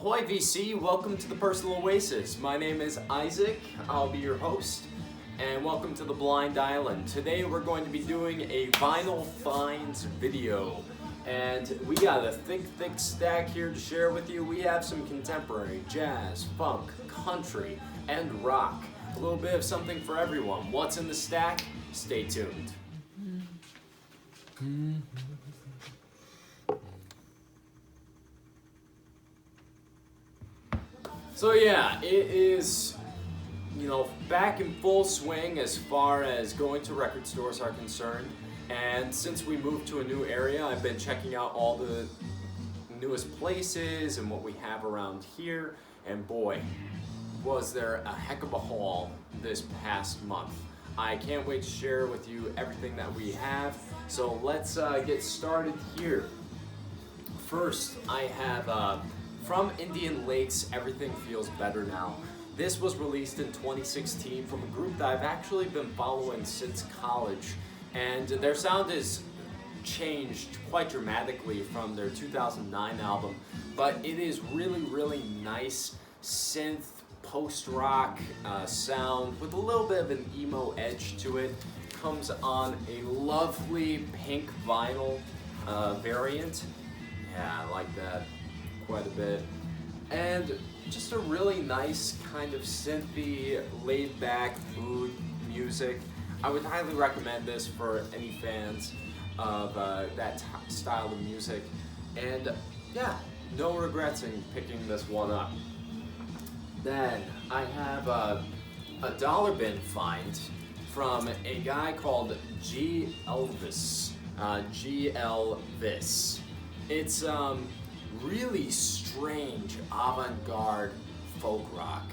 Ahoy VC, welcome to the Personal Oasis. My name is Isaac, I'll be your host, and welcome to the Blind Island. Today we're going to be doing a vinyl finds video, and we got a thick stack here to share with you. We have some contemporary, jazz, funk, country, and rock. A little bit of something for everyone. What's in the stack? Stay tuned. So yeah, it is, back in full swing as far as going to record stores are concerned. And since we moved to a new area, I've been checking out all the newest places and what we have around here. And boy, was there a heck of a haul this past month. I can't wait to share with you everything that we have. So let's get started here. First, I have from Indian Lakes, Everything Feels Better Now. This was released in 2016 from a group that I've actually been following since college, and their sound has changed quite dramatically from their 2009 album, but it is really nice synth post-rock sound with a little bit of an emo edge to it. Comes on a lovely pink vinyl variant. Yeah, I like that quite a bit. And just a really nice kind of synthy, laid-back mood music. I would highly recommend this for any fans of that style of music. And yeah, no regrets in picking this one up. Then I have a dollar bin find from a guy called G. Elvis. It's really strange avant-garde folk rock.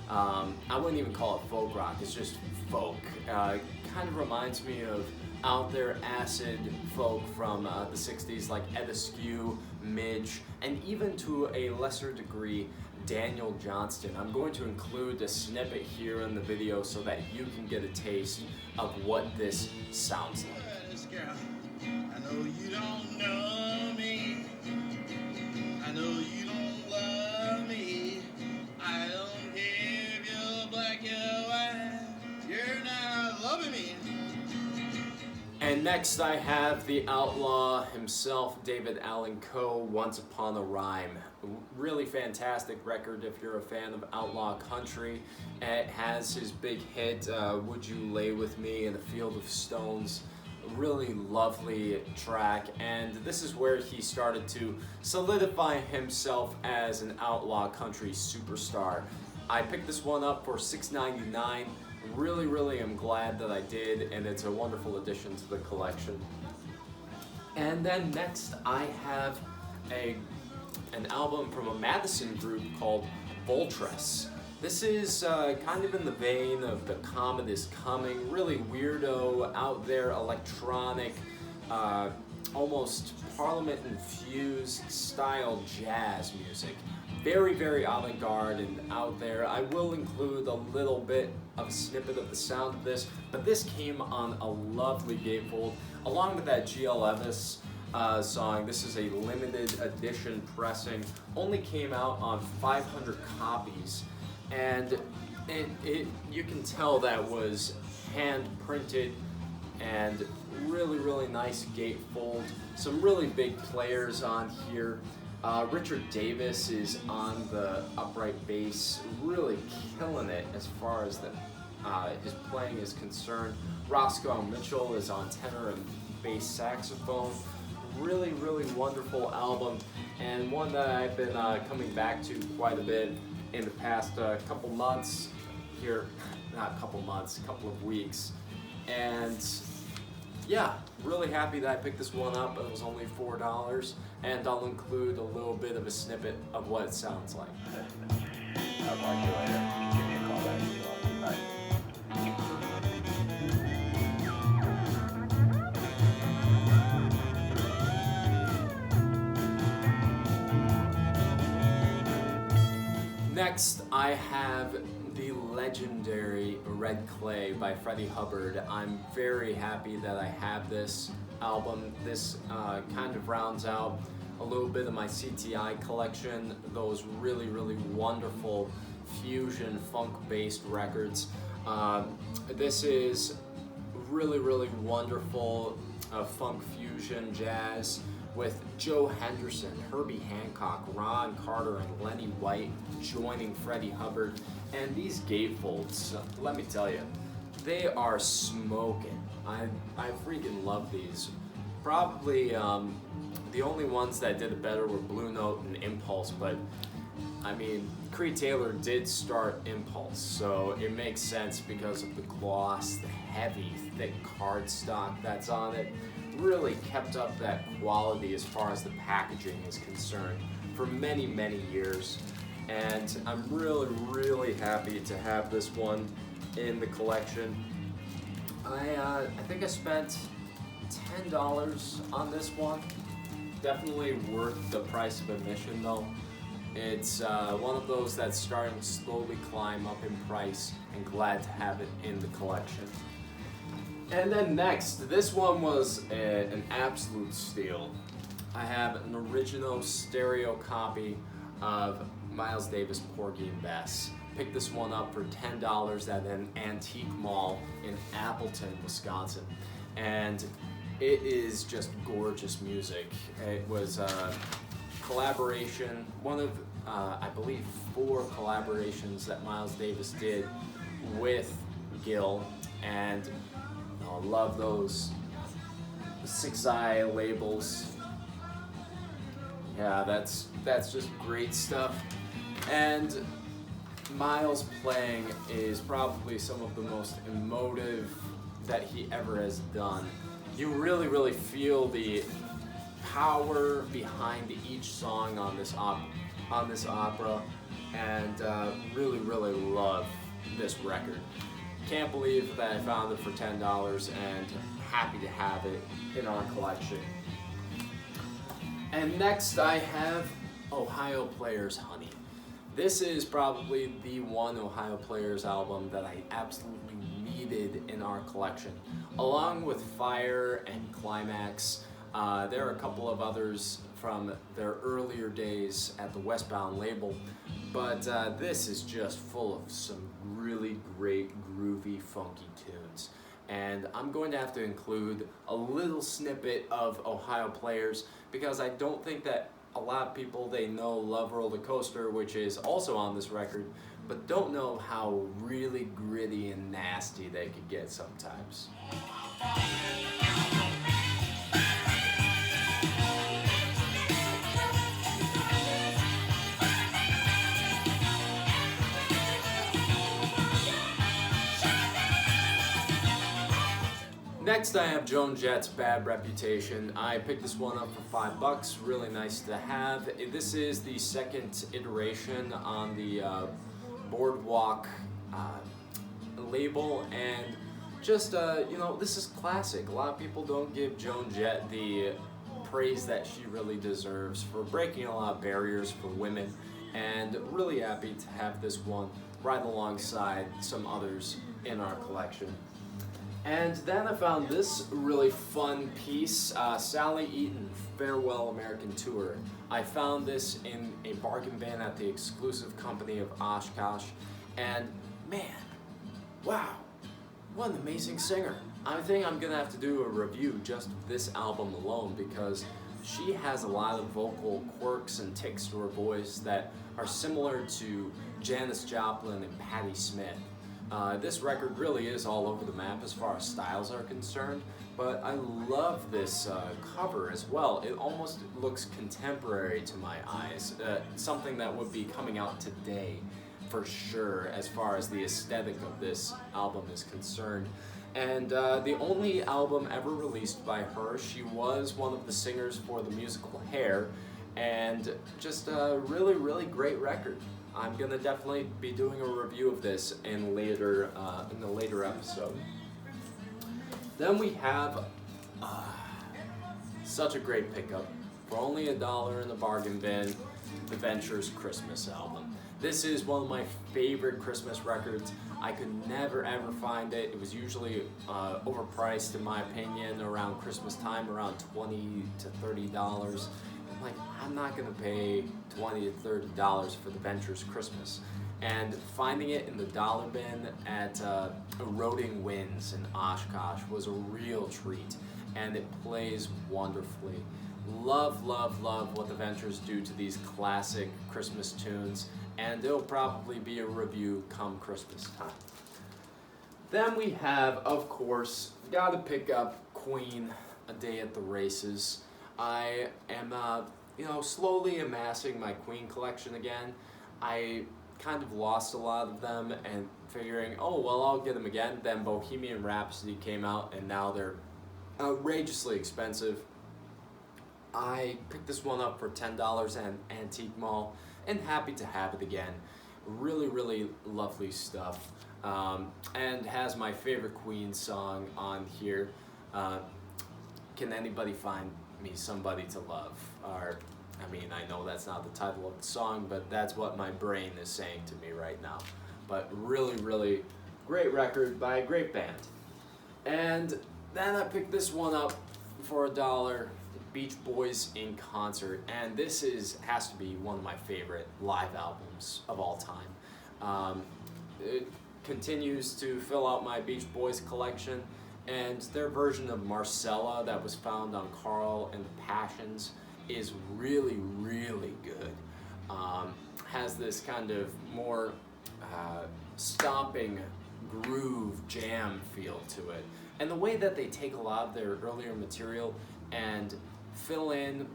I wouldn't even call it folk rock, it's just folk. Kind of reminds me of out there acid folk from the 60s like Ed Askew, Midge, and even to a lesser degree Daniel Johnston. I'm going to include a snippet here in the video so that you can get a taste of what this sounds like. I know you don't know me. I know you don't love me. I don't care if you're black or white. You're not loving me. And next I have the outlaw himself, David Allan Coe, Once Upon a Rhyme. Really fantastic record if you're a fan of outlaw country. It has his big hit, Would You Lay With Me in a Field of Stones. Really lovely track, and this is where he started to solidify himself as an outlaw country superstar. I picked this one up for $6.99. Really am glad that I did, and it's a wonderful addition to the collection. And then next I have an album from a Madison group called Voltress. This is kind of in the vein of The Comet Is Coming, really weirdo, out there, electronic, almost Parliament-infused style jazz music. Very avant-garde and out there. I will include a little bit of a snippet of the sound of this, but this came on a lovely gatefold, along with that G.L. Elvis song. This is a limited edition pressing, only came out on 500 copies. And you can tell that was hand printed and really nice gatefold. Some really big players on here. Richard Davis is on the upright bass, really killing it as far as his playing is concerned. Roscoe Mitchell is on tenor and bass saxophone. Really wonderful album, and one that I've been coming back to quite a bit in the past couple months here, couple of weeks. And yeah, really happy that I picked this one up. It was only $4, and I'll include a little bit of a snippet of what it sounds like. I'll talk to you later. Give me a call back if you want. Bye. Next, I have the legendary Red Clay by Freddie Hubbard. I'm very happy that I have this album. This kind of rounds out a little bit of my CTI collection, those really, really wonderful fusion funk-based records. This is really, really wonderful funk fusion jazz with Joe Henderson, Herbie Hancock, Ron Carter, and Lenny White joining Freddie Hubbard. And these gatefolds, let me tell you, they are smoking. I freaking love these. Probably the only ones that did it better were Blue Note and Impulse, but I mean, Creed Taylor did start Impulse, so it makes sense because of the gloss, the heavy, thick cardstock that's on it. Really kept up that quality as far as the packaging is concerned for many, many years. And I'm really, really happy to have this one in the collection. I think I spent $10 on this one. Definitely worth the price of admission though. It's one of those that's starting to slowly climb up in price, and glad to have it in the collection. And then next, this one was an absolute steal. I have an original stereo copy of Miles Davis' Porgy and Bess. Picked this one up for $10 at an antique mall in Appleton, Wisconsin. And it is just gorgeous music. It was a collaboration, one of, I believe, 4 collaborations that Miles Davis did with Gil. And I love those 6i labels. Yeah, that's just great stuff. And Miles playing is probably some of the most emotive that he ever has done. You really, really feel the power behind each song on this opera, and really, really love this record. Can't believe that I found it for $10 and happy to have it in our collection. And next I have Ohio Players' Honey. This is probably the one Ohio Players album that I absolutely needed in our collection. Along with Fire and Climax, there are a couple of others from their earlier days at the Westbound label, but this is just full of some really great groovy funky tunes. And I'm going to have to include a little snippet of Ohio Players because I don't think that a lot of people, they know Love Roller Coaster, which is also on this record, but don't know how really gritty and nasty they could get sometimes. Next I have Joan Jett's Bad Reputation. I picked this one up for $5, really nice to have. This is the second iteration on the Boardwalk label, and just, you know, this is classic. A lot of people don't give Joan Jett the praise that she really deserves for breaking a lot of barriers for women, and really happy to have this one right alongside some others in our collection. And then I found this really fun piece, Sally Eaton, Farewell American Tour. I found this in a bargain bin at the exclusive company of Oshkosh, and man, wow, what an amazing singer. I think I'm gonna have to do a review just of this album alone because she has a lot of vocal quirks and tics to her voice that are similar to Janis Joplin and Patti Smith. This record really is all over the map as far as styles are concerned, but I love this cover as well. It almost looks contemporary to my eyes, something that would be coming out today for sure as far as the aesthetic of this album is concerned. And the only album ever released by her, she was one of the singers for the musical Hair, and just a really, really great record. I'm gonna definitely be doing a review of this in a later episode. Then we have such a great pickup for only $1 in the bargain bin, The Ventures Christmas album. This is one of my favorite Christmas records. I could never ever find it. It was usually overpriced in my opinion around Christmas time, around $20 to $30. I'm like, I'm not gonna pay $20 to $30 for the Ventures Christmas. And finding it in the dollar bin at Eroding Winds in Oshkosh was a real treat, and it plays wonderfully. Love, love, love what the Ventures do to these classic Christmas tunes, and it'll probably be a review come Christmas time. Then we have, of course, gotta pick up Queen, A Day at the Races. I am, slowly amassing my Queen collection again. I kind of lost a lot of them and figuring, oh, well, I'll get them again. Then Bohemian Rhapsody came out and now they're outrageously expensive. I picked this one up for $10 at Antique Mall and happy to have it again. Really, really lovely stuff. And has my favorite Queen song on here. Can Anybody Find Me Somebody to Love? Or, I know that's not the title of the song, but that's what my brain is saying to me right now. But really, really great record by a great band. And then I picked this one up for $1, Beach Boys in Concert. And this has to be one of my favorite live albums of all time. It continues to fill out my Beach Boys collection, and their version of Marcella that was found on Carl and the Passions is really, really good. Has this kind of more stomping groove jam feel to it. And the way that they take a lot of their earlier material and fill in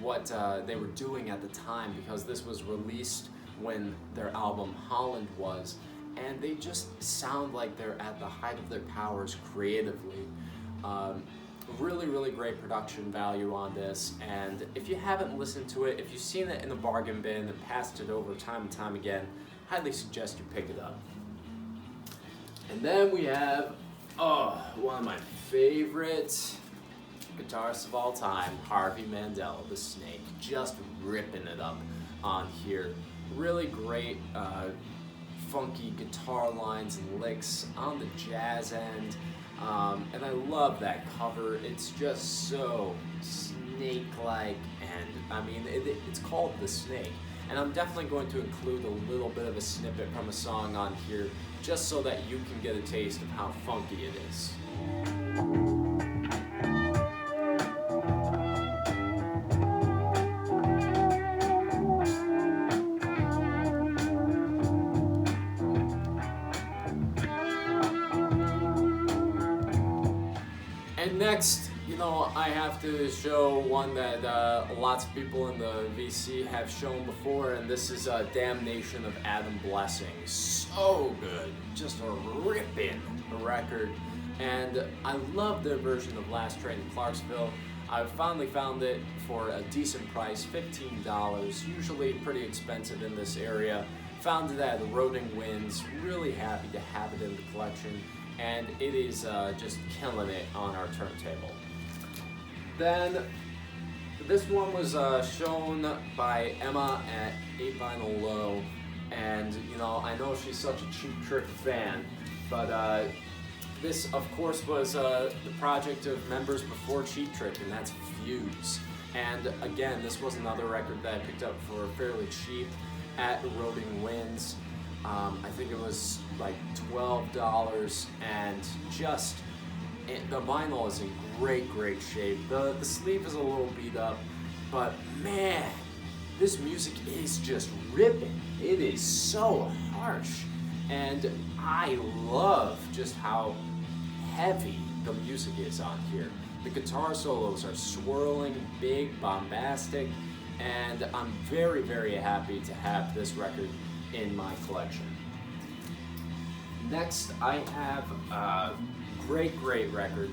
what they were doing at the time, because this was released when their album Holland was, and they just sound like they're at the height of their powers creatively. Really, really great production value on this, and if you haven't listened to it, if you've seen it in the bargain bin and passed it over time and time again, highly suggest you pick it up. And then we have, one of my favorite guitarists of all time, Harvey Mandel, the Snake, just ripping it up on here. Really great funky guitar lines and licks on the jazz end, and I love that cover. It's just so snake-like, and it's called The Snake, and I'm definitely going to include a little bit of a snippet from a song on here just so that you can get a taste of how funky it is. And next, I have to show one that lots of people in the VC have shown before, and this is Damnation of Adam Blessing. So good, just a ripping record, and I love their version of Last Train to Clarksville. I finally found it for a decent price, $15, usually pretty expensive in this area. Found it at Eroding Winds, really happy to have it in the collection, and it is just killing it on our turntable. Then this one was shown by Emma at 8 Vinyl Low, and I know she's such a Cheap Trick fan, but this of course was the project of members before Cheap Trick, and that's Fuse. And again, this was another record that I picked up for fairly cheap at Eroding Winds. I think it was like $12, and just the vinyl is in great shape. The sleeve is a little beat up, but man, this music is just ripping. It is so harsh, and I love just how heavy the music is on here. The guitar solos are swirling, big, bombastic, and I'm very happy to have this record in my collection. Next, I have a great record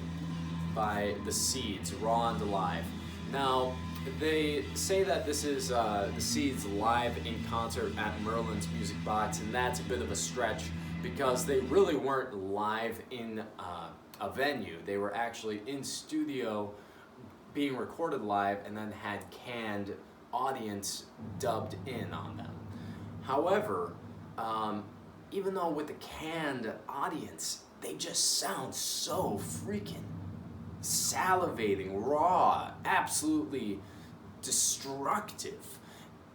by The Seeds, Raw and Alive. Now, they say that this is The Seeds live in concert at Merlin's Music Box, and that's a bit of a stretch because they really weren't live in a venue. They were actually in studio being recorded live and then had canned audience dubbed in on them. However, even though with the canned audience, they just sound so freaking salivating, raw, absolutely destructive.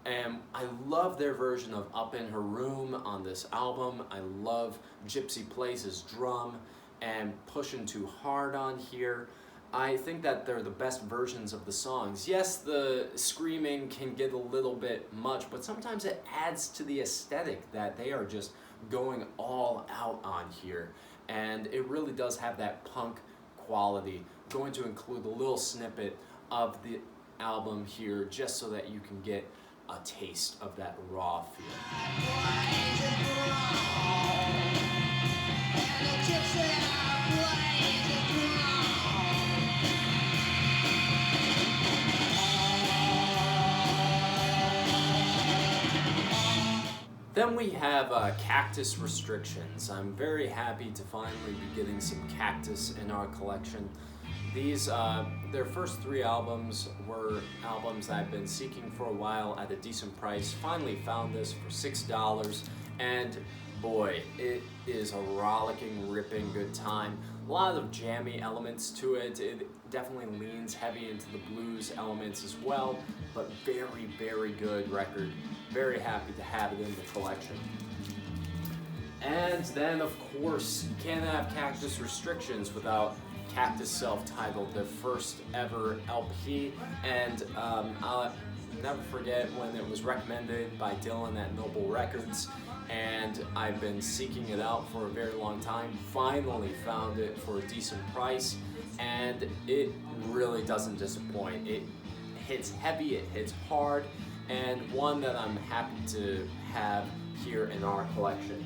And I love their version of Up in Her Room on this album. I love Gypsy plays his drum and Pushing Too Hard on here. I think that they're the best versions of the songs. Yes, the screaming can get a little bit much, but sometimes it adds to the aesthetic that they are just going all out on here. And it really does have that punk quality. I'm going to include a little snippet of the album here just so that you can get a taste of that raw feel. Then we have Cactus Restrictions. I'm very happy to finally be getting some Cactus in our collection. These, their first 3 albums were albums that I've been seeking for a while at a decent price. Finally found this for $6, and boy, it is a rollicking, ripping good time. A lot of jammy elements to it. It definitely leans heavy into the blues elements as well, but very, very good record. Very happy to have it in the collection. And then, of course, you can't have Cactus Restrictions without Cactus Self-Titled, their first ever LP, and I'll never forget when it was recommended by Dylan at Noble Records, and I've been seeking it out for a very long time. Finally found it for a decent price, and it really doesn't disappoint. It hits heavy, it hits hard, and one that I'm happy to have here in our collection.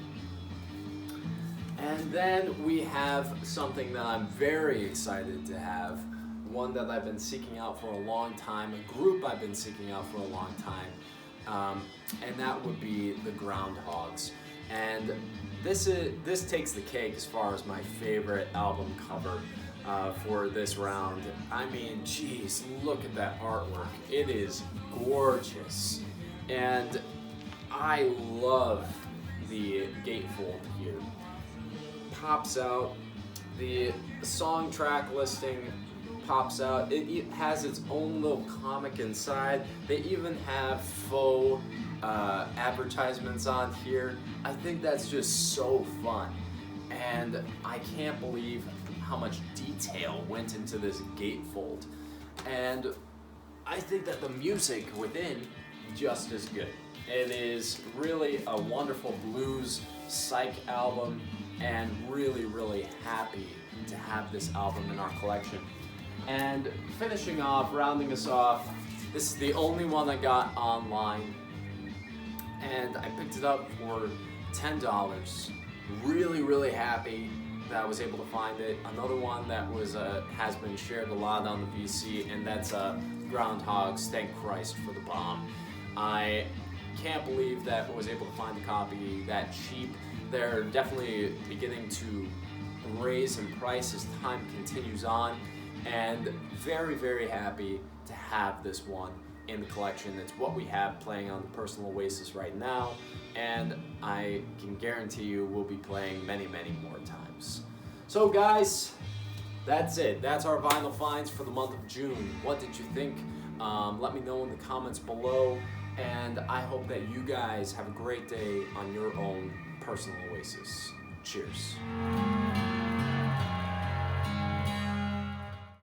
And then we have something that I'm very excited to have, one that I've been seeking out for a long time, a group I've been seeking out for a long time, and that would be the Groundhogs. And this takes the cake as far as my favorite album cover for this round. I mean, geez, look at that artwork. It is gorgeous. And I love the gatefold here. Pops out, the song track listing pops out. It has its own little comic inside. They even have faux advertisements on here. I think that's just so fun, and I can't believe how much detail went into this gatefold. And I think that the music within just as good. It is really a wonderful blues psych album, and really, really happy to have this album in our collection. And finishing off, rounding us off, this is the only one I got online, and I picked it up for $10. Really, really happy that I was able to find it. Another one that was has been shared a lot on the VC, and that's Groundhogs, Thank Christ for the Bomb. I can't believe that I was able to find a copy that cheap. They're definitely beginning to raise in price as time continues on, and very, very happy to have this one in the collection. It's what we have playing on the Personal Oasis right now, and I can guarantee you we'll be playing many, many more times. So guys, that's it. That's our vinyl finds for the month of June. What did you think? Let me know in the comments below, and I hope that you guys have a great day on your own Personal Oasis. Cheers.